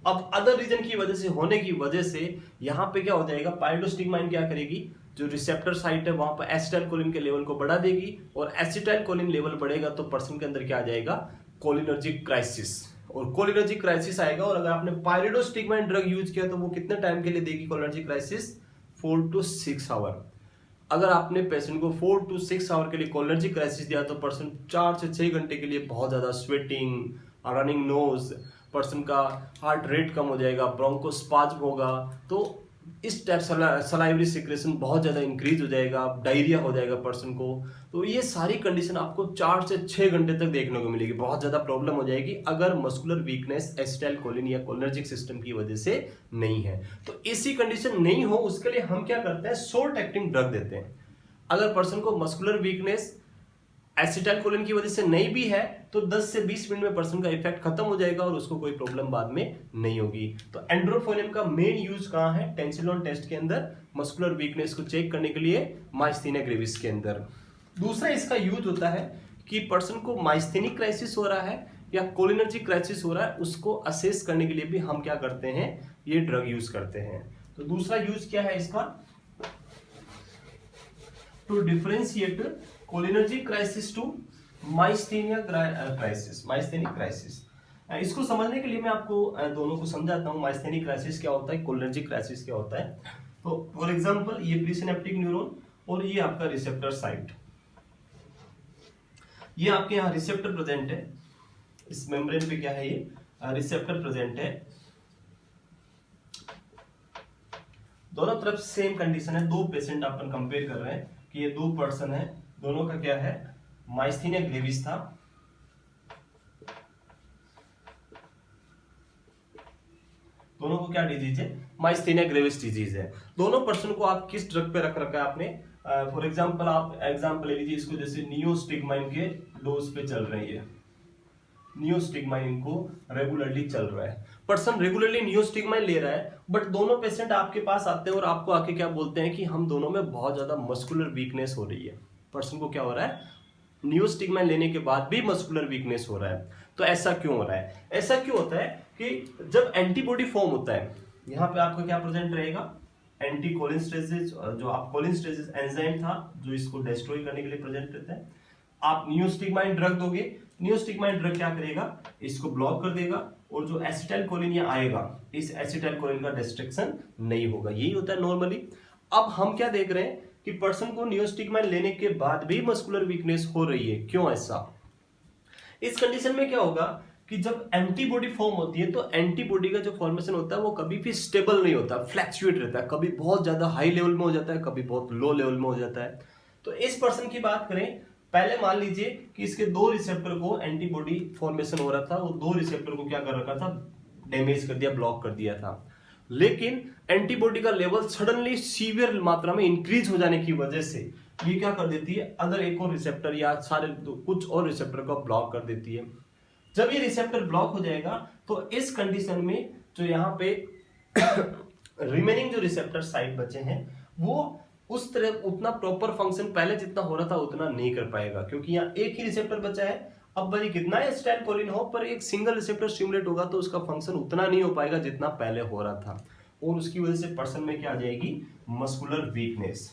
अब अदर रीजन की वजह से होने की वजह से यहाँ पे क्या हो जाएगा, पायरिडोस्टिग्माइन क्या करेगी, जो रिसेप्टर साइट है वहां पर एसिटाइल कोलिन के लेवल को बढ़ा देगी, और एसिटाइल कोलिन लेवल बढ़ेगा तो पर्सन के अंदर क्या आ जाएगा, कोलिनर्जिक क्राइसिस, और कोलिनर्जिक क्राइसिस आएगा। और अगर आपने पायरिडोस्टिग्माइन ड्रग यूज किया तो वो कितने टाइम के लिए देगी कोलिनर्जिक क्राइसिस, 4 to 6 आवर। अगर आपने पेशेंट को 4 to 6 आवर के लिए कोलिनर्जिक क्राइसिस दिया तो पर्सन 4 से 6 घंटे के लिए बहुत ज्यादा स्वेटिंग, रनिंग नोज, पर्सन का हार्ट रेट कम हो जाएगा, ब्रोंकोस्पाज्म होगा, तो इस टाइप सलाइवरी सिक्रेशन बहुत ज़्यादा इंक्रीज हो जाएगा, डायरिया हो जाएगा पर्सन को। तो ये सारी कंडीशन आपको 4 से 6 घंटे तक देखने को मिलेगी, बहुत ज़्यादा प्रॉब्लम हो जाएगी अगर मस्कुलर वीकनेस एसिटाइल कोलिन या कोलिनर्जिक सिस्टम की वजह से नहीं है। तो ऐसी कंडीशन नहीं हो उसके लिए हम क्या करते हैं, शॉर्ट एक्टिंग ड्रग देते हैं। अगर पर्सन को मस्कुलर वीकनेस एसिटाइल कोलिन की वजह से नहीं भी है तो 10 से 20 मिनट में पर्सन का इफेक्ट खत्म हो जाएगा और उसको कोई प्रॉब्लम बाद में नहीं होगी। तो एंड्रोफोनियम का मेन यूज कहां है, टेंसिलोन टेस्ट के अंदर, मस्कुलर वीकनेस को चेक करने के लिए माइस्थीनिया ग्रेविस के अंदर। दूसरा इसका यूज होता है कि पर्सन को माइस्थेनिक क्राइसिस हो रहा है या कोलिनर्जिक क्राइसिस हो रहा है, उसको असेस करने के लिए भी हम क्या करते हैं, ये ड्रग यूज करते हैं। तो दूसरा यूज क्या है इसका, to differentiate cholinergic crisis to myasthenia crisis, myasthenic crisis. इसको समझने के लिए मैं आपको दोनों को समझाता हूं, माइस्थेनिक क्राइसिस क्या होता है, कोलिनर्जिक क्राइसिस क्या होता है। तो फॉर एग्जांपल ये प्रीसिनेप्टिक न्यूरॉन और ये आपका रिसेप्टर साइट, ये आपके यहाँ रिसेप्टर प्रेजेंट है, इस मेम्ब्रेन पे क्या है, ये रिसेप्टर प्रेजेंट है। दोनों तरफ सेम कंडीशन है, दो पेशेंट अपन कंपेयर कर रहे हैं कि ये दो पर्सन है, दोनों का क्या है, माइस्थेनिया ग्रेविस था, दोनों को क्या डिजीज है, माइस्थेनिया ग्रेविस डिजीज है। दोनों पर्सन को आप किस ड्रग पे रख रखा है आपने, फॉर एग्जांपल आप एग्जांपल ले लीजिए इसको, जैसे नियोस्टिग्माइन के डोज पे चल रही है, नियोस्टिग्माइन को रेगुलरली चल रहा है, पर्सन रेगुलरली नियोस्टिग्माइन ले रहा है, बट दोनों पेशेंट आपके पास आते हैं और आपको आके क्या बोलते हैं कि हम दोनों में बहुत ज्यादा मस्कुलर वीकनेस हो रही है। पर्सन को क्या हो रहा है, नियोस्टिग्माइन लेने के बाद भी मस्कुलर वीकनेस हो रहा है। तो ऐसा क्यों हो रहा है, ऐसा क्यों होता है कि जब एंटीबॉडी फॉर्म होता है, यहाँ पे आपका क्या प्रेजेंट रहेगा, एंटी कोलिनस्टेजेस, जो आप कोलिनस्टेजेस एंजाइम था जो इसको डिस्ट्रॉय करने के लिए प्रेजेंट रहता है। आप नियोस्टिग्माइन ड्रग दोगे, नियोस्टिग्माइन ड्रग क्या करेगा, इसको ब्लॉक कर देगा और जो एसिटाइल कोलिन यहाँ आएगा, इस एसिटाइल कोलिन का डिस्ट्रक्शन नहीं होगा, यही होता है नॉर्मली। अब हम क्या देख रहे हैं कि पर्सन को नियोस्टिग्माइन लेने के बाद भी मस्कुलर वीकनेस हो रही है, क्यों ऐसा। इस कंडीशन में क्या होगा कि जब एंटीबॉडी फॉर्म होती है तो एंटीबॉडी का जो फॉर्मेशन होता है वो कभी भी स्टेबल नहीं होता, फ्लैक्चुएट रहता है, कभी बहुत ज्यादा हाई लेवल में हो जाता है, कभी बहुत लो लेवल में हो जाता है। तो इस पर्सन की बात करें, पहले मान लीजिए कि इसके दो रिसेप्टर को एंटीबॉडी फॉर्मेशन हो रहा था, वो दो रिसेप्टर को क्या कर रखा था, डैमेज कर दिया, ब्लॉक कर दिया था। लेकिन एंटीबॉडी का लेवल सडनली सीवियर मात्रा में इंक्रीज हो जाने की वजह से ये क्या कर देती है, अदर एक और रिसेप्टर या सारे कुछ और रिसेप्टर को ब्लॉक कर देती है। जब ये रिसेप्टर ब्लॉक हो जाएगा तो इस कंडीशन में जो यहाँ पे रिमेनिंग जो रिसेप्टर साइट बचे हैं वो उस तरह उतना प्रॉपर फंक्शन पहले जितना हो रहा था उतना नहीं कर पाएगा, क्योंकि यहाँ एक ही रिसेप्टर बचा है। अब भले कितना एसिटाइलकोलिन हो, पर एक सिंगल रिसेप्टर स्टिमुलेट होगा तो उसका फंक्शन उतना नहीं हो पाएगा जितना पहले हो रहा था, और उसकी वजह से पर्सन में क्या आ जाएगी, मस्कुलर वीकनेस।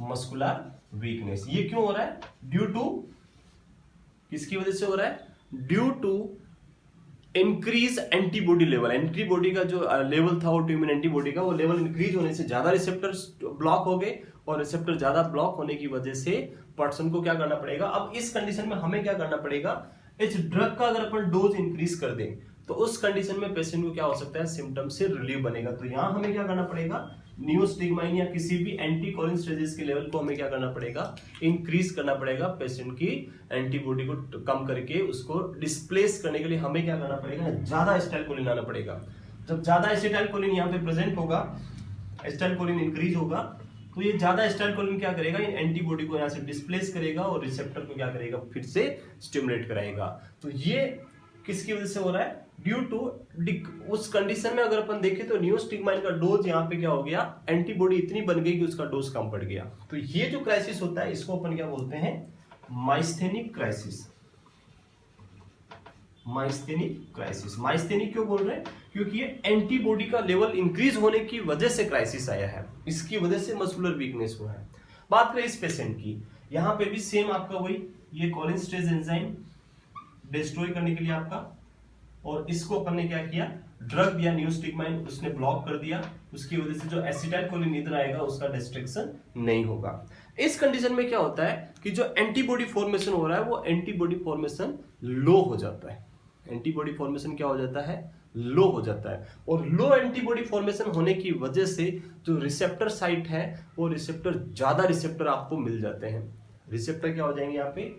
मस्कुलर वीकनेस ये क्यों हो रहा है, ड्यू टू, किसकी वजह से हो रहा है, due to increase antibody level. Antibody का जो लेवल था ऑटोइम्यून एंटीबॉडी का, वो लेवल इंक्रीज होने से ज्यादा रिसेप्टर्स ब्लॉक हो गए, और रिसेप्टर ज्यादा ब्लॉक होने की वजह से पर्सन को क्या करना पड़ेगा। अब इस कंडीशन में हमें क्या करना पड़ेगा, इस ड्रग का अगर अपन डोज इंक्रीज कर दें तो उस कंडीशन में पेशेंट को क्या हो सकता है, सिम्टम से रिलीव बनेगा। तो यहां हमें क्या करना पड़ेगा, नियोस्टिग्माइन या किसी भी एंटीकोलिनेस्टेरेस के लेवल को हमें क्या करना पड़ेगा, इंक्रीज करना पड़ेगा। पेशेंट की एंटीबॉडी को कम करके उसको डिस्प्लेस करने के लिए हमें क्या करना पड़ेगा, ज्यादा एसिटाइलकोलिन लाना पड़ेगा। जब ज्यादा एसिटाइलकोलिन यहाँ पे प्रेजेंट होगा, एसिटाइलकोलिन इंक्रीज होगा, तो ये ज्यादा एसिटाइलकोलिन क्या करेगा, इन एंटीबॉडी को यहाँ से डिस्प्लेस करेगा और रिसेप्टर को क्या करेगा, फिर से स्टिमुलेट कराएगा। तो ये किसकी वजह से हो रहा है, ड्यू टू उस कंडीशन में अगर अपन देखें तो नियोस्टिग्माइन का डोज यहाँ पे क्या हो गया, एंटीबॉडी इतनी बन गई कि उसका डोज कम पड़ गया। तो ये जो क्राइसिस होता है इसको अपन क्या बोलते हैं, माइस्थेनिक क्राइसिस। माइस्थेनिक क्राइसिस, माइस्थेनिक क्यों बोल रहे हैं, क्योंकि ये एंटीबॉडी का लेवल इंक्रीज होने की वजह से क्राइसिस आया है, इसकी वजह से मस्कुलर वीकनेस हुआ है। बात करें इस पेशेंट की, यहाँ पे भी सेम आपका वही, ये कोलिनेस्टेरेज एंजाइम डिस्ट्रॉय करने के लिए आपका, और इसको अपन ने क्या किया, ड्रग दिया नियोस्टिग्माइन, उसने ब्लॉक कर दिया, उसकी वजह से जो एसिटाइलकोलिन इधर आएगा उसका डिस्ट्रक्शन नहीं होगा। इस कंडीशन में क्या होता है कि जो एंटीबॉडी फॉर्मेशन हो रहा है वो एंटीबॉडी फॉर्मेशन लो हो जाता है। एंटीबॉडी फॉर्मेशन क्या हो जाता है, लो हो जाता है, और लो एंटीबॉडी फॉर्मेशन होने की वजह से जो रिसेप्टर साइट है वो रिसेप्टर, ज्यादा रिसेप्टर आपको मिल जाते हैं। रिसेप्टर क्या हो जाएंगे, यहाँ पे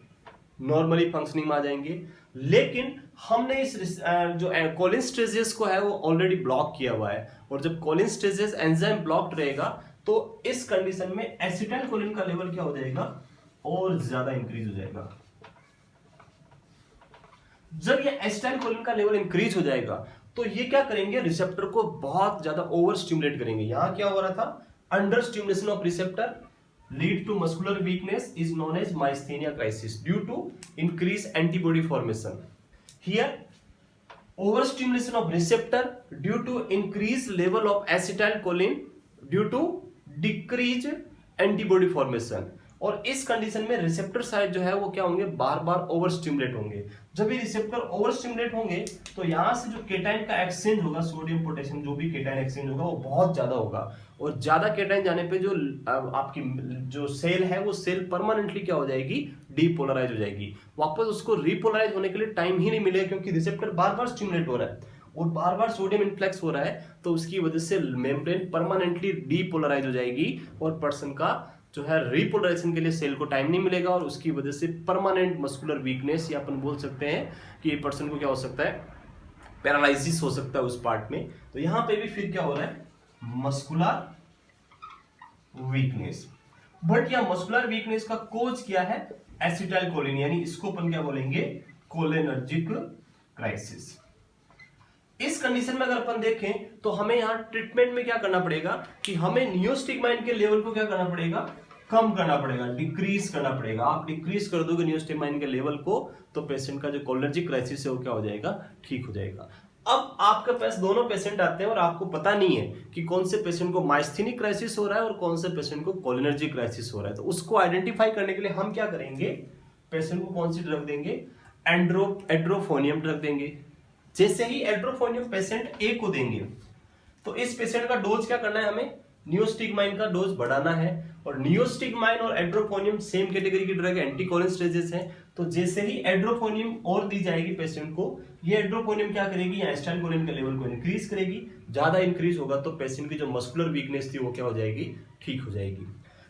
नॉर्मली फंक्शनिंग में आ जाएंगे, लेकिन हमने इस जो कोलिनेस्टेरेस को है वो ऑलरेडी ब्लॉक किया हुआ है, और जब कोलिनेस्टेरेस एंजाइम ब्लॉक्ड रहेगा तो इस कंडीशन में एसिटाइलकोलिन का लेवल क्या हो जाएगा, और ज्यादा इंक्रीज हो जाएगा। जब ये एसिटाइलकोलिन का लेवल इंक्रीज हो जाएगा तो ये क्या करेंगे, रिसेप्टर को बहुत ज्यादा ओवर स्टिमुलेट करेंगे। यहां क्या हो रहा था, under stimulation of receptor lead to muscular weakness is known as myasthenia crisis due to increased antibody formation. Here overstimulation of receptor due to increased level of acetylcholine due to decreased antibody formation, और इस condition में receptor side जो है वो क्या होंगे, बार बार over stimulate होंगे। जब ये रिसेप्टर ओवर स्टिमुलेट होंगे तो यहाँ से जो केटाइन का एक्सचेंज होगा, सोडियम पोटेशियम जो भी केटाइन एक्सचेंज होगा वो बहुत ज्यादा होगा, और ज्यादा केटाइन जाने पे जो आपकी जो सेल है वो सेल परमानेंटली क्या हो जाएगी, डीपोलराइज हो जाएगी। वापस उसको रीपोलराइज होने के लिए टाइम ही नहीं मिलेगा, क्योंकि रिसेप्टर बार बार स्टिमुलेट हो रहा है और बार बार सोडियम इन्फ्लेक्स हो रहा है, तो उसकी वजह से मेम्ब्रेन परमानेंटली डीपोलराइज हो जाएगी, और पर्सन का जो है रिपोलराइजेशन के लिए सेल को टाइम नहीं मिलेगा, और उसकी वजह से परमानेंट मस्कुलर वीकनेस, या अपन बोल सकते हैं कि पर्सन को क्या हो सकता है, पैरालिसिस हो सकता है उस पार्ट में। तो यहां पे भी फिर क्या हो रहा है, मस्कुलर वीकनेस। बट यह मस्कुलर वीकनेस का कोज क्या है, एसिटाइलकोलिन, यानी इसको अपन क्या बोलेंगे, कोलिनर्जिक क्राइसिस। इस कंडीशन में अगर अपन देखें तो हमें यहाँ ट्रीटमेंट में क्या करना पड़ेगा कि हमें नियोस्टिग्माइन के लेवल को क्या करना पड़ेगा, कम करना पड़ेगा, डिक्रीज करना पड़ेगा। आप डिक्रीज कर दोगे नियोस्टिग्माइन के लेवल को तो पेशेंट का जो कोलिनर्जिक क्राइसिस है वो क्या हो जाएगा, ठीक हो जाएगा। अब आपके पास दोनों पेशेंट आते हैं और आपको पता नहीं है कि कौन से पेशेंट को माइस्थेनिक क्राइसिस हो रहा है और कौन से पेशेंट को कोलिनर्जिक क्राइसिस हो रहा है। तो उसको आइडेंटिफाई करने के लिए हम क्या करेंगे, पेशेंट को कौन सी ड्रग देंगे, एड्रोफोनियम ड्रग देंगे। जैसे ही एड्रोफोनियम पेशेंट ए को देंगे तो इस पेशेंट का डोज क्या करना है, हमें नियोस्टिग्माइन का डोज बढ़ाना है, और नियोस्टिग्माइन और एड्रोफोनियम सेम कैटेगरी की ड्रग एंटीकोलिनेस्टेरेस है। तो जैसे ही एड्रोफोनियम और दी जाएगी पेशेंट को, ये एड्रोफोनियम क्या करेगी, एसिटाइलकोलिन के लेवल को इंक्रीज करेगी। ज्यादा इंक्रीज होगा तो पेशेंट की जो मस्कुलर वीकनेस थी वो क्या हो जाएगी, ठीक हो जाएगी।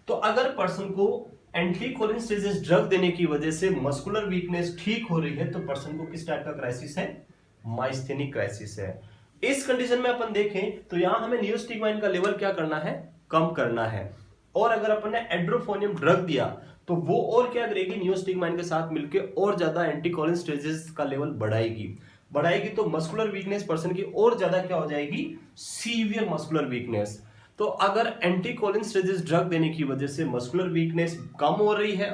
तो अगर पर्सन को एंटीकोलिनेस्टेरेस ड्रग देने की वजह से मस्कुलर वीकनेस ठीक हो रही है तो पर्सन को किस टाइप का क्राइसिस है, माइस्थेनिक क्राइसिस है। इस कंडीशन में अपन देखें तो यहां हमें नियोस्टिग्माइन का लेवल क्या करना है, कम करना है, और अगर अपन ने एड्रोफोनियम ड्रग दिया तो वो और क्या करेगी, नियोस्टिग्माइन के साथ मिलकर और ज्यादा एंटीकोलिनेस्टेरेस का लेवल बढ़ाएगी। बढ़ाएगी तो मस्कुलर वीकनेस पर्सन की और ज्यादा क्या हो जाएगी, सीवियर मस्कुलर वीकनेस। तो अगर एंटीकोलिनस्टेरॉइड ड्रग देने की वजह से मस्कुलर वीकनेस कम हो रही है,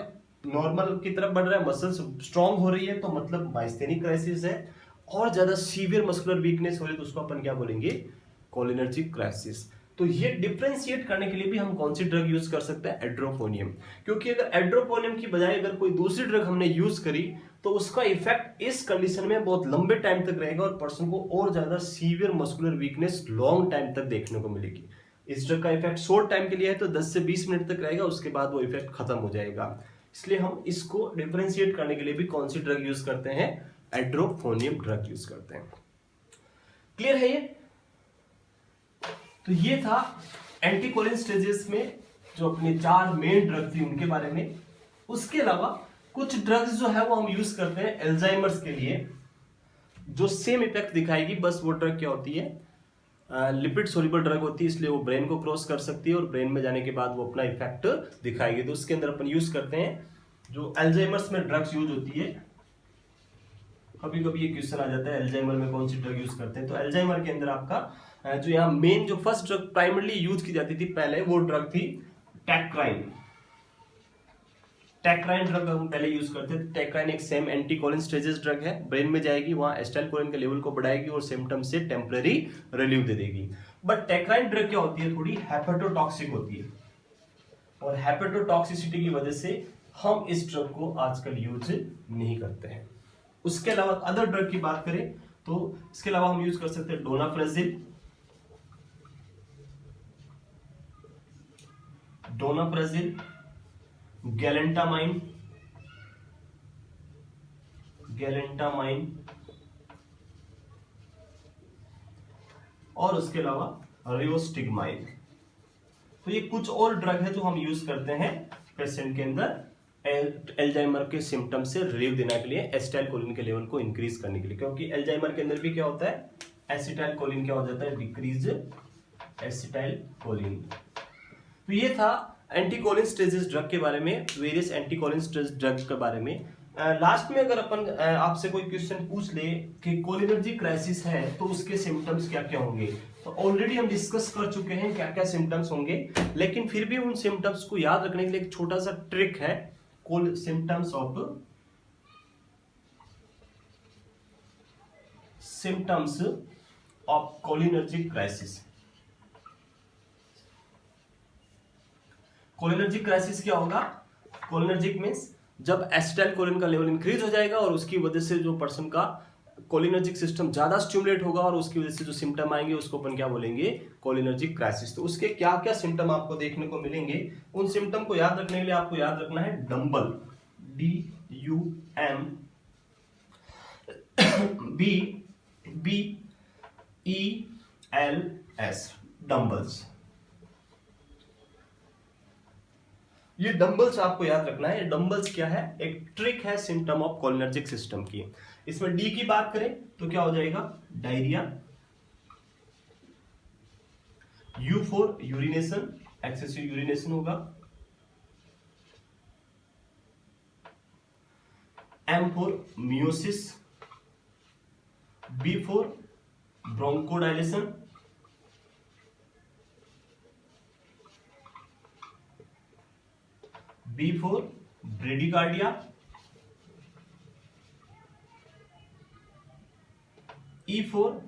नॉर्मल की तरफ बढ़ रहा है, मसल्स स्ट्रांग हो रही है, तो मतलब माइस्थेनिक क्राइसिस है। और ज्यादा सीवियर मस्कुलर वीकनेस हो रही है तो उसको अपन क्या बोलेंगे, कोलिनर्जिक क्राइसिस। तो ये डिफरेंशिएट करने के लिए भी हम कौन सी ड्रग यूज कर सकते हैं, एड्रोपोनियम। क्योंकि अगर एड्रोपोनियम की बजाय अगर कोई दूसरी ड्रग हमने यूज करी तो उसका इफेक्ट इस कंडीशन में बहुत लंबे टाइम तक रहेगा और पर्सन को और ज्यादा severe muscular weakness long time तक देखने को मिलेगी। इस ड्रग का इफेक्ट शॉर्ट टाइम के लिए है तो 10 से 20 मिनट तक रहेगा, उसके बाद वो इफेक्ट खत्म हो जाएगा। इसलिए हम इसको डिफरेंशिएट करने के लिए भी कौन सी ड्रग यूज करते हैं, एड्रोपोनियम ड्रग यूज करते हैं। क्लियर है ये? तो ये था एंटीकोलिनस्टेरॉइड्स में जो अपने 4 मेन ड्रग थी उनके बारे में। उसके अलावा कुछ ड्रग्स जो है वो हम यूज करते हैं एल्जाइमर्स के लिए, जो सेम इफेक्ट दिखाएगी, बस वो ड्रग क्या होती है, लिपिड सोल्यूबल ड्रग होती है, इसलिए वो ब्रेन को क्रॉस कर सकती है और ब्रेन में जाने के बाद वो अपना इफेक्ट दिखाएगी। तो उसके अंदर अपन यूज करते हैं जो एल्जाइमर्स में ड्रग्स यूज होती है। कभी कभी ये क्वेश्चन आ जाता है एल्जाइमर में कौन सी ड्रग यूज करते हैं, तो एल्जाइमर के अंदर आपका जो यहाँ मेन जो फर्स्ट ड्रग प्राइमरली यूज की जाती थी पहले, वो ड्रग थी टैक्राइन। टैक्राइन ड्रग हम पहले यूज करते थे। टैक्राइन एक सेम एंटीकोलिनस्टेरॉइड ड्रग है, ब्रेन में जाएगी, वहां एसिटाइलकोलिन के लेवल को बढ़ाएगी और सिम्टम से टेम्पररी रिलीफ दे देगी। बट टैक्राइन ड्रग क्या होती है, थोड़ी हेपेटोटॉक्सिक होती है और हेपेटोटॉक्सिसिटी की वजह से हम इस ड्रग को आजकल यूज नहीं करते हैं। उसके अलावा अदर ड्रग की बात करें तो इसके अलावा हम यूज कर सकते हैं डोनाफ्रेजिल, गैलेंटामाइन, और उसके अलावा रियोस्टिग्माइन। तो ये कुछ और ड्रग है जो हम यूज करते हैं पेशेंट के अंदर एल्जाइमर के सिम्टम से रिलीफ देने के लिए, एसिटाइलकोलिन के लेवल को इंक्रीज करने के लिए। क्योंकि एल्जाइमर के अंदर भी क्या होता है, एसिटाइलकोलिन क्या हो जाता है, डिक्रीज एसिटाइलकोलिन। तो ये था एंटीकोलिनस्टेरॉइड ड्रग के बारे में, वेरियस एंटीकोलिनस्टेरॉइड ड्रग के बारे में। लास्ट में अगर अपन आपसे कोई क्वेश्चन पूछ ले कि कोलिनर्जिक क्राइसिस है तो उसके सिम्टम्स क्या क्या होंगे, तो ऑलरेडी हम डिस्कस कर चुके हैं क्या क्या सिम्टम्स होंगे, लेकिन फिर भी उन सिम्टम्स को याद रखने के लिए एक छोटा सा ट्रिक है, symptoms of cholinergic crisis. Cholinergic crisis क्या होगा, कोलिनर्जिक मींस जब एसिटाइलकोलिन का लेवल इंक्रीज हो जाएगा और उसकी वजह से जो पर्सन का कोलिनर्जिक सिस्टम ज्यादा स्टिमुलेट होगा और उसकी वजह से जो सिम्टम आएंगे उसको अपन क्या बोलेंगे, कोलिनर्जिक क्राइसिस। तो उसके क्या क्या सिम्टम आपको देखने को मिलेंगे, उन सिम्टम को याद रखने के लिए आपको याद रखना है डम्बल, DUMBELS, डम्बल्स। ये डंबल्स आपको याद रखना है। डंबल्स क्या है, एक ट्रिक है सिम्टम ऑफ कोलिनर्जिक सिस्टम की। इसमें डी की बात करें तो क्या हो जाएगा, diarrhoea. U for urination, excessive urination होगा। M for miosis, B for bronchodilation, B for bradycardia, E for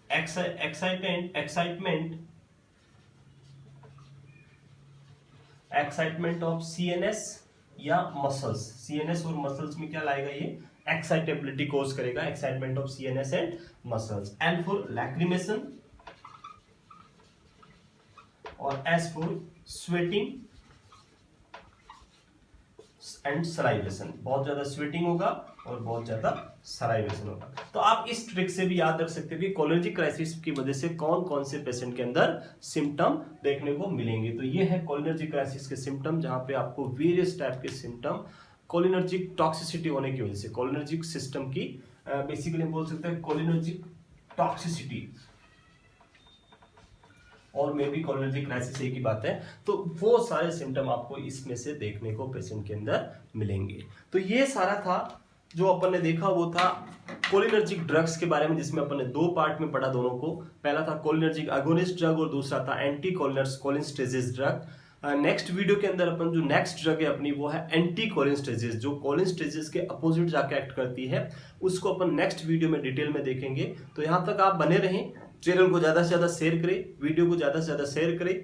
excitement of CNS या मसल्स। CNS और मसल्स में क्या लाएगा, ये एक्साइटेबिलिटी कोज करेगा, excitement of CNS and muscles. L for lacrimation और S for sweating and salivation. बहुत ज्यादा स्वेटिंग होगा और बहुत ज्यादा सलाइवेशन होगा। तो आप इस ट्रिक से भी याद रख सकते हो कि कोलिनर्जिक क्राइसिस की वजह से कौन कौन से पेशेंट के अंदर सिम्टम देखने को मिलेंगे। तो ये है कोलिनर्जिक क्राइसिस के सिम्टम, जहां पे आपको वेरियस टाइप के सिम्टम कोलिनर्जिक टॉक्सिसिटी होने की वजह से, कोलिनर्जिक सिस्टम की बेसिकली बोल सकते हैं कोलिनर्जिक टॉक्सिसिटी और मे बी कोलिनर्जिक क्राइसिस एक ही बात है। तो वो सारे सिम्टम आपको इसमें से देखने को पेशेंट के अंदर मिलेंगे। तो ये सारा था जो अपन ने देखा, वो था कोलिनर्जिक ड्रग्स के बारे में, जिसमें अपन ने 2 पार्ट में पढ़ा दोनों को। पहला था कोलिनर्जिक अगोनिस्ट ड्रग और दूसरा था एंटी कोलिनस्टेसिस ड्रग। नेक्स्ट वीडियो के अंदर अपन जो नेक्स्ट ड्रग है अपनी वो है एंटी कोलिनस्टेसिस, जो कोलिनस्टेसिस के अपोजिट जाके एक्ट करती है, उसको अपन नेक्स्ट वीडियो में डिटेल में देखेंगे। तो यहाँ तक आप बने रहें, चैनल को ज़्यादा से ज़्यादा शेयर करें, वीडियो को ज़्यादा से ज़्यादा शेयर करें।